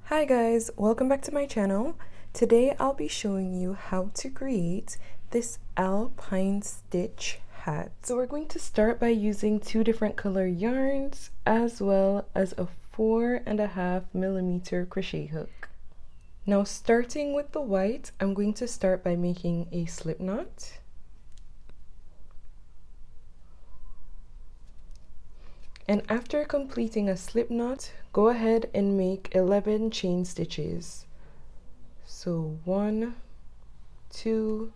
Hi guys, welcome back to my channel. Today I'll be showing you how to create this Alpine stitch hat. So we're going to start by using two different color yarns as well as a 4.5mm crochet hook. Now starting with the white, I'm going to start by making a slip knot. And after completing a slip knot, go ahead and make 11 chain stitches. So 1, 2,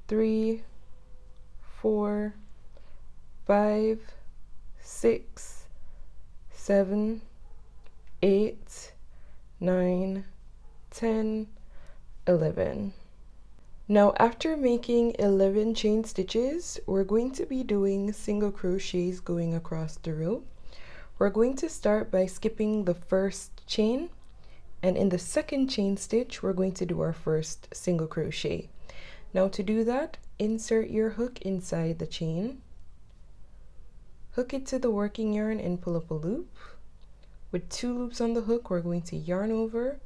3, 4, 5, 6, 7, 8, 9, 10, 11. Now after making 11 chain stitches, we're going to be doing single crochets going across the row. We're going to start by skipping the first chain, and in the second chain stitch we're going to do our first single crochet. Now to do that, insert your hook inside the chain, hook it to the working yarn and pull up a loop. With 2 loops on the hook, we're going to yarn over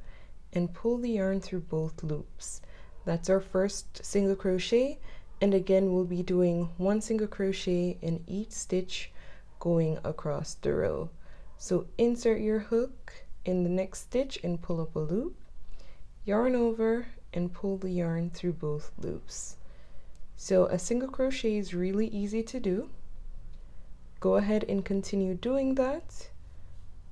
and pull the yarn through both loops. That's our first single crochet, and again we'll be doing 1 single crochet in each stitch going across the row. So insert your hook in the next stitch and pull up a loop, yarn over and pull the yarn through both loops. So a single crochet is really easy to do. Go ahead and continue doing that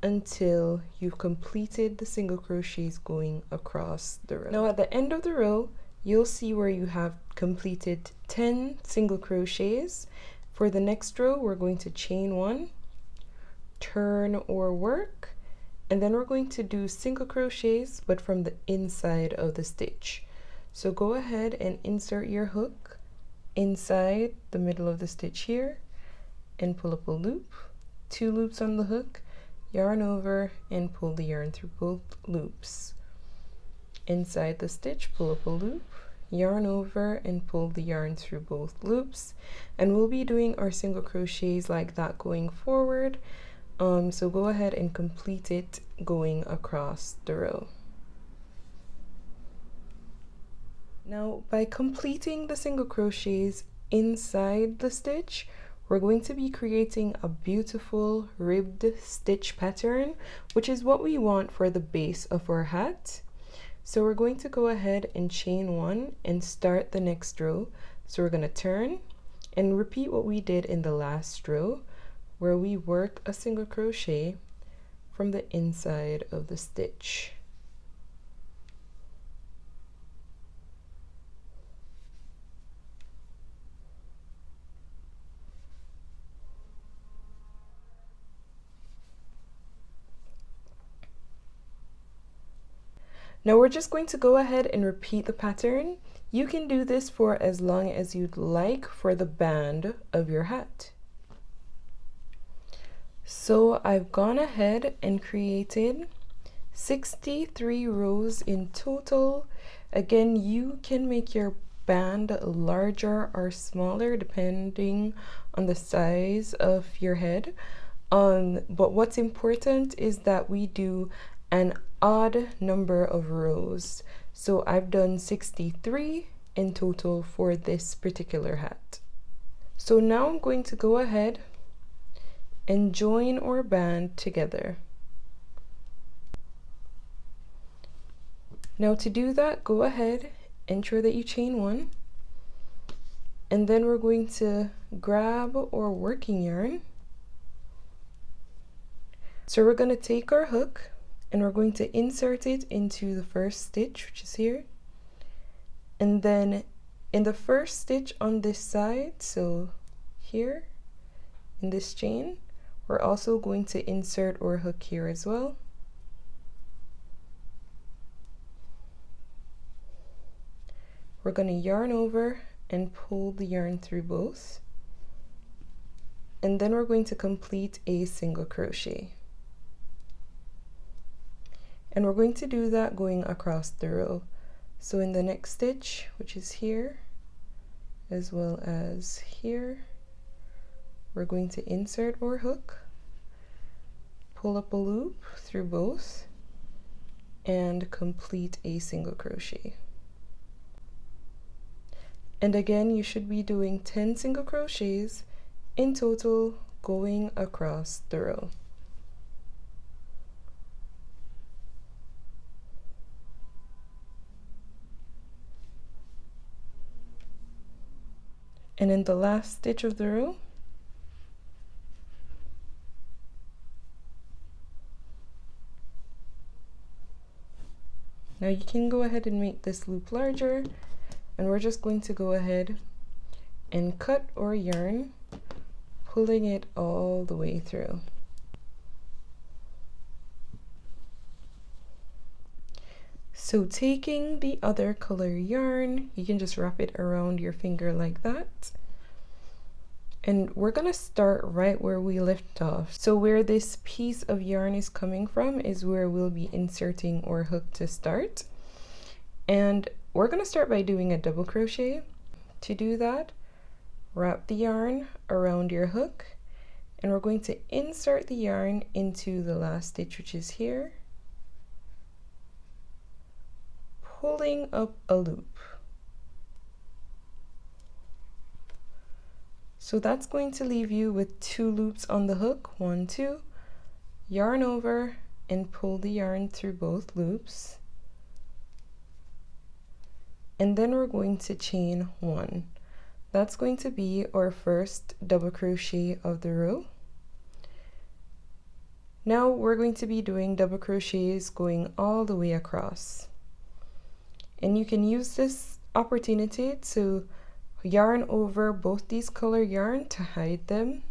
until you've completed the single crochets going across the row. Now at the end of the row, you'll see where you have completed 10 single crochets. For the next row, we're going to chain 1, turn or work, and then we're going to do single crochets but from the inside of the stitch. So go ahead and insert your hook inside the middle of the stitch here and pull up a loop, 2 loops on the hook, yarn over and pull the yarn through both loops. Inside the stitch, pull up a loop, yarn over and pull the yarn through both loops, and we'll be doing our single crochets like that going forward. So go ahead and complete it going across the row. Now by completing the single crochets inside the stitch, we're going to be creating a beautiful ribbed stitch pattern, which is what we want for the base of our hat. So we're going to go ahead and chain 1 and start the next row. So we're going to turn and repeat what we did in the last row, where we work a single crochet from the inside of the stitch. Now we're just going to go ahead and repeat the pattern. You can do this for as long as you'd like for the band of your hat. So I've gone ahead and created 63 rows in total. Again, you can make your band larger or smaller depending on the size of your head. But what's important is that we do an odd number of rows. So I've done 63 in total for this particular hat. So now I'm going to go ahead and join our band together. Now to do that, go ahead, ensure that you chain 1, and then we're going to grab our working yarn. So we're going to take our hook and we're going to insert it into the first stitch, which is here, and then in the first stitch on this side, so here in this chain, we're also going to insert our hook here as well. We're going to yarn over and pull the yarn through both, and then we're going to complete a single crochet. And we're going to do that going across the row. So in the next stitch, which is here, as well as here, we're going to insert our hook, pull up a loop through both, and complete a single crochet. And again, you should be doing 10 single crochets in total going across the row. And in the last stitch of the row, now you can go ahead and make this loop larger, and we're just going to go ahead and cut or yarn, pulling it all the way through. So taking the other color yarn, you can just wrap it around your finger like that. And we're gonna start right where we left off. So where this piece of yarn is coming from is where we'll be inserting our hook to start. And we're gonna start by doing a double crochet. To do that, wrap the yarn around your hook, and we're going to insert the yarn into the last stitch, which is here, pulling up a loop. So that's going to leave you with 2 loops on the hook, 1, 2, yarn over and pull the yarn through both loops. And then we're going to chain 1. That's going to be our first double crochet of the row. Now we're going to be doing double crochets going all the way across. And you can use this opportunity to yarn over both these color yarn to hide them.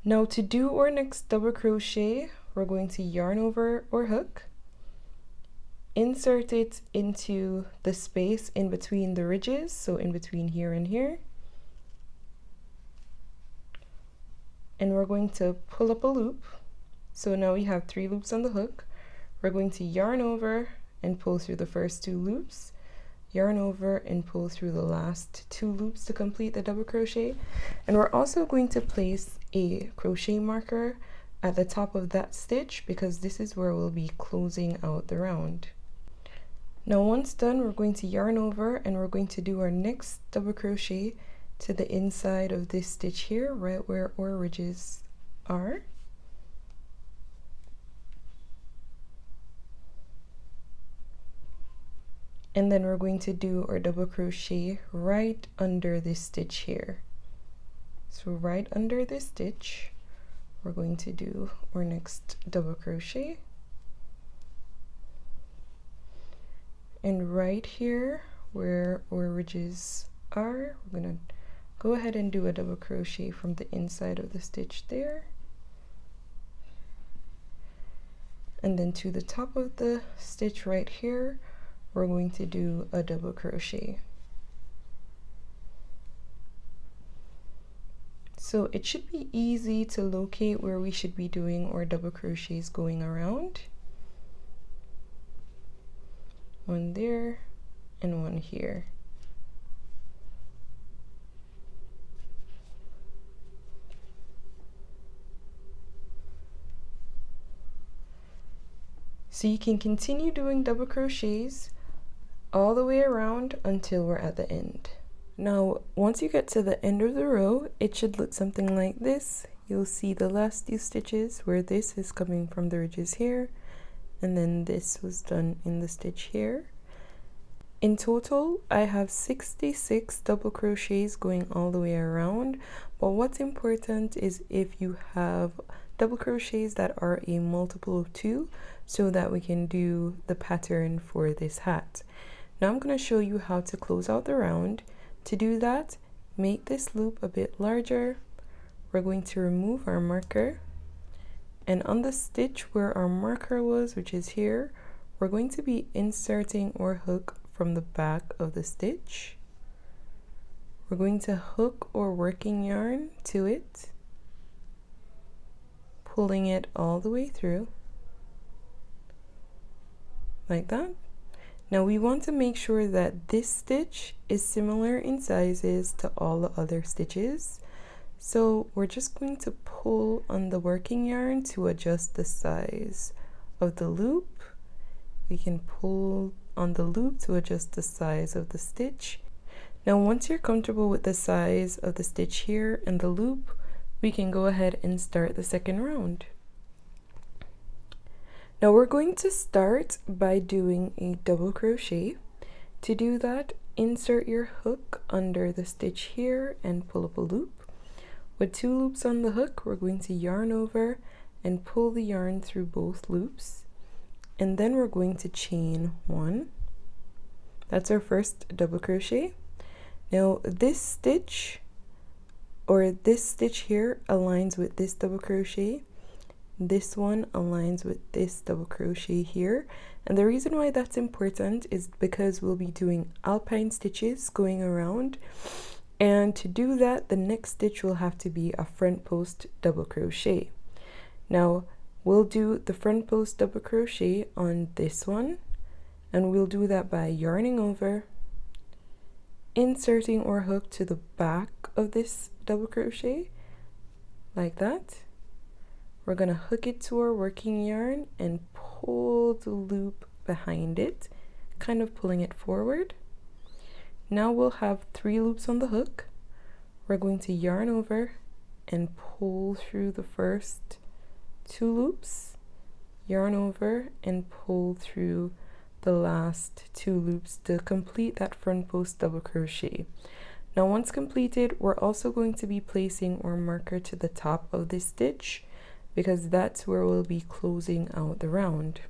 Now to do our next double crochet, we're going to yarn over our hook, insert it into the space in between the ridges, so in between here and here, and we're going to pull up a loop. So now we have 3 loops on the hook. We're going to yarn over and pull through the first 2 loops, yarn over and pull through the last 2 loops to complete the double crochet. And we're also going to place a crochet marker at the top of that stitch because this is where we'll be closing out the round. Now once done, we're going to yarn over and we're going to do our next double crochet to the inside of this stitch here, right where our ridges are. And then we're going to do our double crochet right under this stitch here. So right under this stitch, we're going to do our next double crochet. And right here where our ridges are, we're gonna go ahead and do a double crochet from the inside of the stitch there. And then to the top of the stitch right here, we're going to do a double crochet. So it should be easy to locate where we should be doing our double crochets going around. 1 there and 1 here. So you can continue doing double crochets all the way around until we're at the end. Now, once you get to the end of the row, it should look something like this. You'll see the last 2 stitches where this is coming from the ridges here, and then this was done in the stitch here. In total, I have 66 double crochets going all the way around, but what's important is if you have double crochets that are a multiple of 2, so that we can do the pattern for this hat. Now I'm going to show you how to close out the round. To do that, make this loop a bit larger. We're going to remove our marker, and on the stitch where our marker was, which is here, we're going to be inserting our hook from the back of the stitch. We're going to hook our working yarn to it, pulling it all the way through like that. Now we want to make sure that this stitch is similar in sizes to all the other stitches. So we're just going to pull on the working yarn to adjust the size of the loop. We can pull on the loop to adjust the size of the stitch. Now once you're comfortable with the size of the stitch here and the loop, we can go ahead and start the second round. Now we're going to start by doing a double crochet. To do that, insert your hook under the stitch here and pull up a loop. With 2 loops on the hook, we're going to yarn over and pull the yarn through both loops. And then we're going to chain 1. That's our first double crochet. Now this stitch, or this stitch here, aligns with this double crochet. This one aligns with this double crochet here. And the reason why that's important is because we'll be doing alpine stitches going around. And to do that, the next stitch will have to be a front post double crochet. Now we'll do the front post double crochet on this one, and we'll do that by yarning over, inserting our hook to the back of this double crochet like that. We're going to hook it to our working yarn and pull the loop behind it, kind of pulling it forward. Now we'll have 3 loops on the hook. We're going to yarn over and pull through the first 2 loops, yarn over and pull through the last 2 loops to complete that front post double crochet. Now once completed, we're also going to be placing our marker to the top of this stitch because that's where we'll be closing out the round.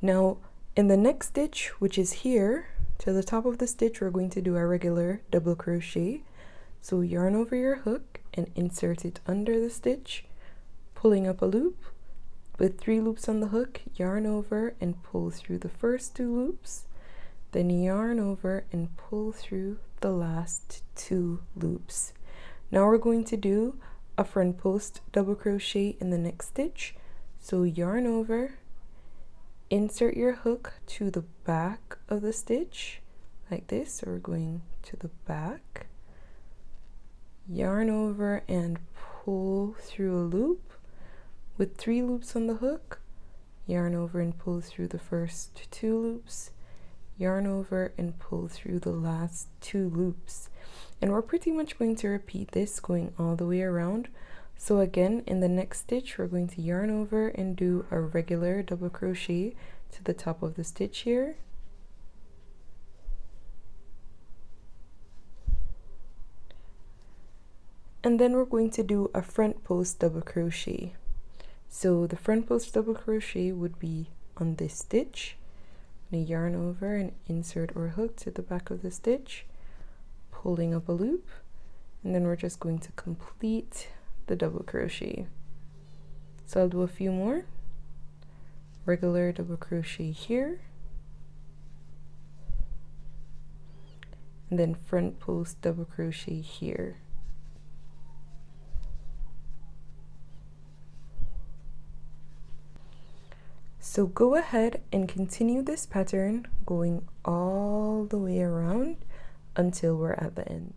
Now in the next stitch, which is here, to the top of the stitch, we're going to do a regular double crochet. So yarn over your hook and insert it under the stitch, pulling up a loop. With 3 loops on the hook, yarn over and pull through the first 2 loops, then yarn over and pull through the last 2 loops. Now we're going to do a front post double crochet in the next stitch. So yarn over, insert your hook to the back of the stitch like this. So we're going to the back, yarn over and pull through a loop. With 3 loops on the hook, yarn over and pull through the first 2 loops, yarn over and pull through the last 2 loops. And we're pretty much going to repeat this going all the way around. So again, in the next stitch, we're going to yarn over and do a regular double crochet to the top of the stitch here. And then we're going to do a front post double crochet. So the front post double crochet would be on this stitch. I'm going to yarn over and insert our hook to the back of the stitch, pulling up a loop, and then we're just going to complete the double crochet. So I'll do a few more. Regular double crochet here, and then front post double crochet here. So go ahead and continue this pattern going all the way around until we're at the end.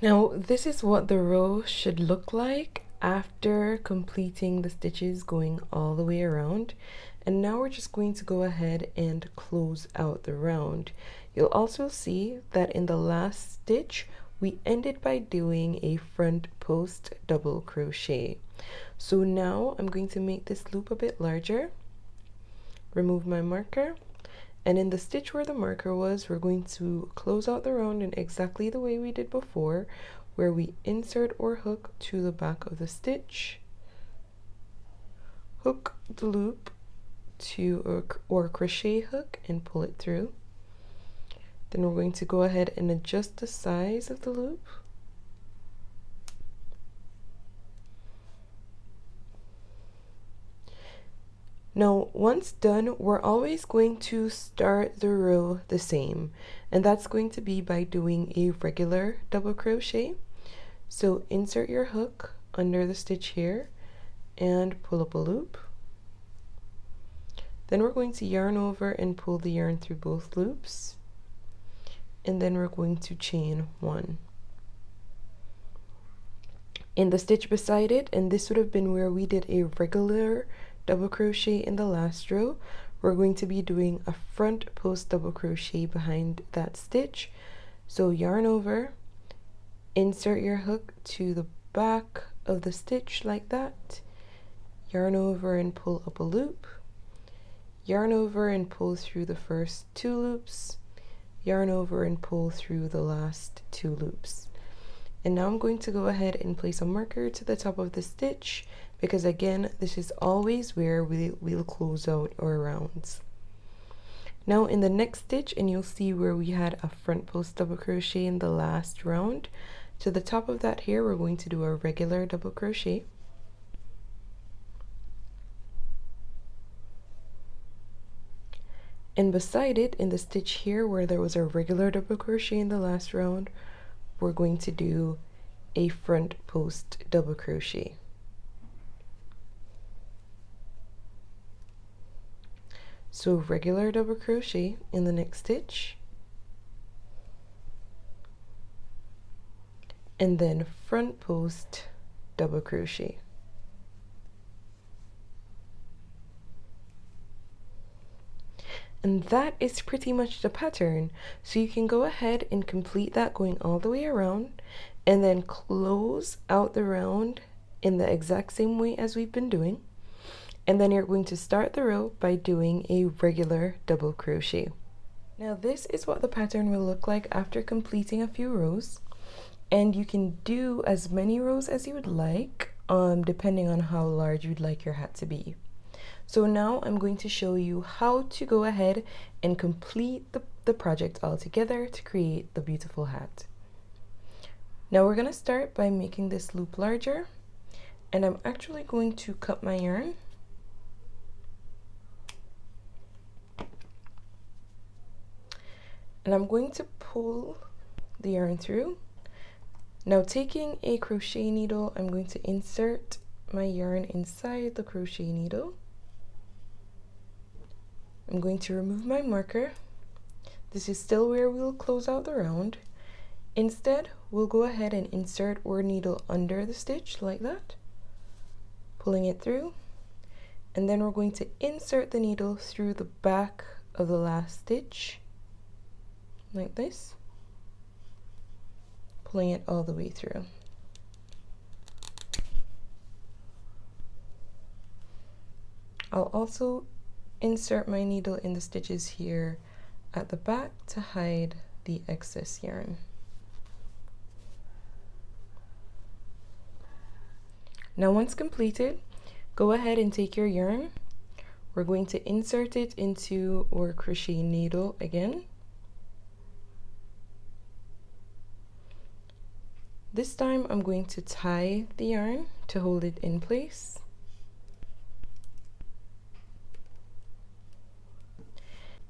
Now this is what the row should look like after completing the stitches going all the way around. And now we're just going to go ahead and close out the round. You'll also see that in the last stitch we ended by doing a front post double crochet. So now I'm going to make this loop a bit larger, remove my marker, and in the stitch where the marker was, we're going to close out the round in exactly the way we did before, where we insert our hook to the back of the stitch, hook the loop to our crochet hook and pull it through. Then we're going to go ahead and adjust the size of the loop. Now, once done, we're always going to start the row the same, and that's going to be by doing a regular double crochet. So insert your hook under the stitch here and pull up a loop. Then we're going to yarn over and pull the yarn through both loops, and then we're going to chain 1. In the stitch beside it, and this would have been where we did a regular double crochet in the last row, we're going to be doing a front post double crochet behind that stitch. So yarn over, insert your hook to the back of the stitch like that, yarn over and pull up a loop, yarn over and pull through the first 2 loops, yarn over and pull through the last 2 loops. And now I'm going to go ahead and place a marker to the top of the stitch, because again, this is always where we'll close out our rounds. Now in the next stitch, and you'll see where we had a front post double crochet in the last round, to the top of that here, we're going to do a regular double crochet. And beside it, in the stitch here where there was a regular double crochet in the last round, we're going to do a front post double crochet. So regular double crochet in the next stitch, and then front post double crochet. And that is pretty much the pattern. So you can go ahead and complete that going all the way around, and then close out the round in the exact same way as we've been doing. And then you're going to start the row by doing a regular double crochet. Now this is what the pattern will look like after completing a few rows. And you can do as many rows as you would like, depending on how large you'd like your hat to be. So now I'm going to show you how to go ahead and complete the project all together to create the beautiful hat. Now we're going to start by making this loop larger, and I'm actually going to cut my yarn. And I'm going to pull the yarn through. Now taking a crochet needle, I'm going to insert my yarn inside the crochet needle. I'm going to remove my marker. This is still where we'll close out the round. Instead, we'll go ahead and insert our needle under the stitch like that, pulling it through, and then we're going to insert the needle through the back of the last stitch like this, pulling it all the way through. I'll also insert my needle in the stitches here at the back to hide the excess yarn. Now once completed, go ahead and take your yarn. We're going to insert it into our crochet needle again. This time I'm going to tie the yarn to hold it in place.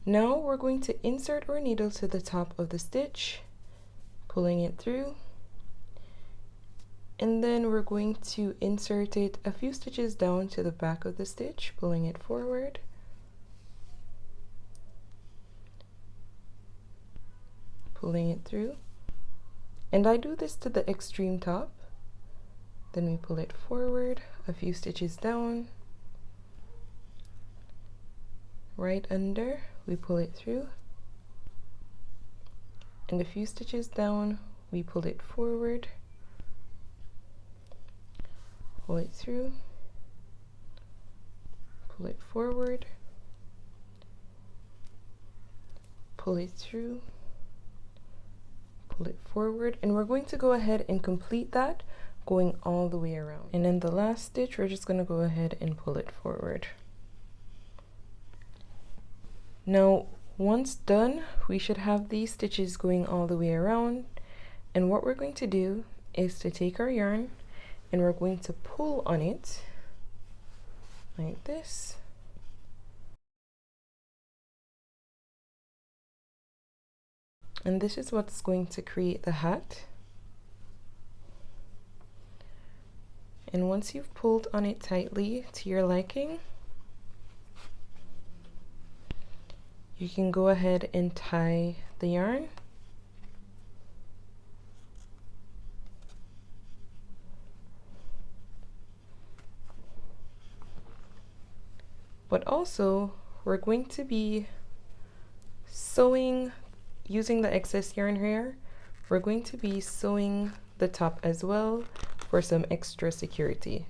Now we're going to insert our needle to the top of the stitch, pulling it through, and then we're going to insert it a few stitches down to the back of the stitch, pulling it forward, pulling it through, and I do this to the extreme top. Then we pull it forward a few stitches down, right under, we pull it through, and a few stitches down, we pull it forward, pull it through, pull it forward, pull it through, pull it forward, and we're going to go ahead and complete that going all the way around. And in the last stitch, we're just going to go ahead and pull it forward. Now once done, we should have these stitches going all the way around, and what we're going to do is to take our yarn and we're going to pull on it like this, and this is what's going to create the hat. And once you've pulled on it tightly to your liking, you can go ahead and tie the yarn. But also we're going to be sewing, using the excess yarn here, we're going to be sewing the top as well for some extra security.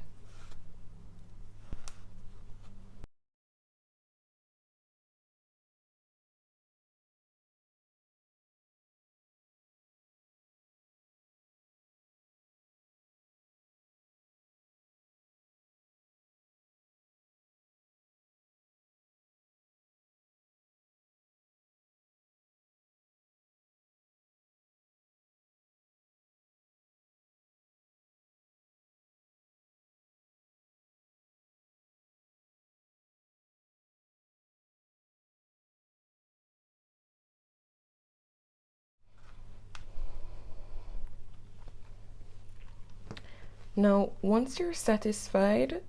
Now, once you're satisfied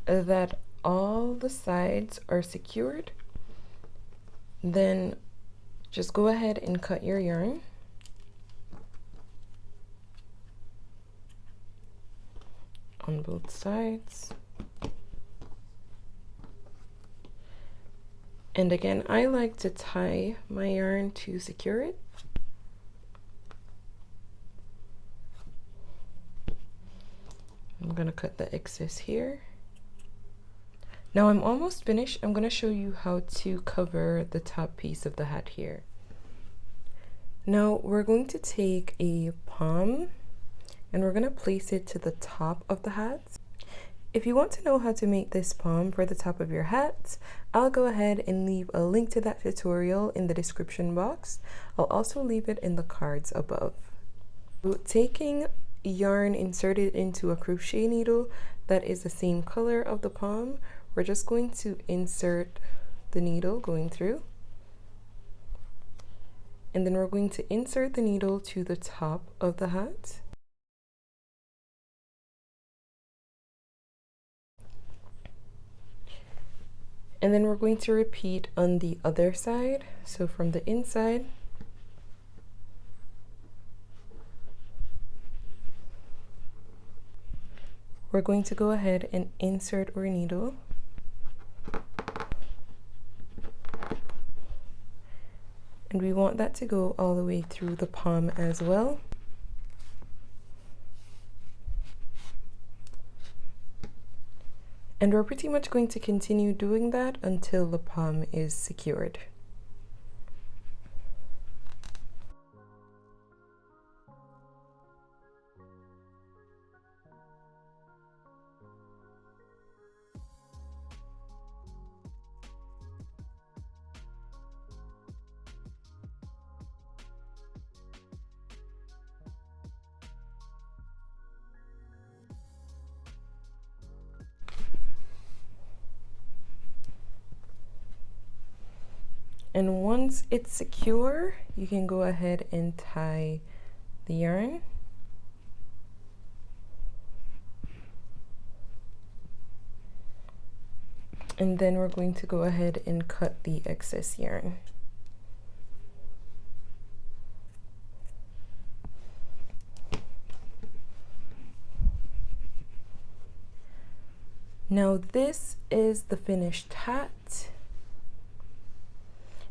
that all the sides are secured, then just go ahead and cut your yarn. On both sides. And again, I like to tie my yarn to secure it. I'm gonna cut the excess here. Now I'm almost finished. I'm gonna show you how to cover the top piece of the hat here. Now we're going to take a pom and we're gonna place it to the top of the hat. If you want to know how to make this pom for the top of your hat, I'll go ahead and leave a link to that tutorial in the description box. I'll also leave it in the cards above. Taking yarn inserted into a crochet needle that is the same color of the pom, we're just going to insert the needle going through, and then we're going to insert the needle to the top of the hat. And then we're going to repeat on the other side. So from the inside, we're going to go ahead and insert our needle. And we want that to go all the way through the pom as well. And we're pretty much going to continue doing that until the pom is secured. And once it's secure, you can go ahead and tie the yarn. And then we're going to go ahead and cut the excess yarn. Now this is the finished hat.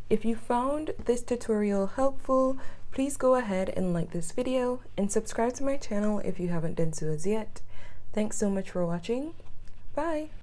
If you found this tutorial helpful, please go ahead and like this video and subscribe to my channel if you haven't done so as yet. Thanks so much for watching. Bye!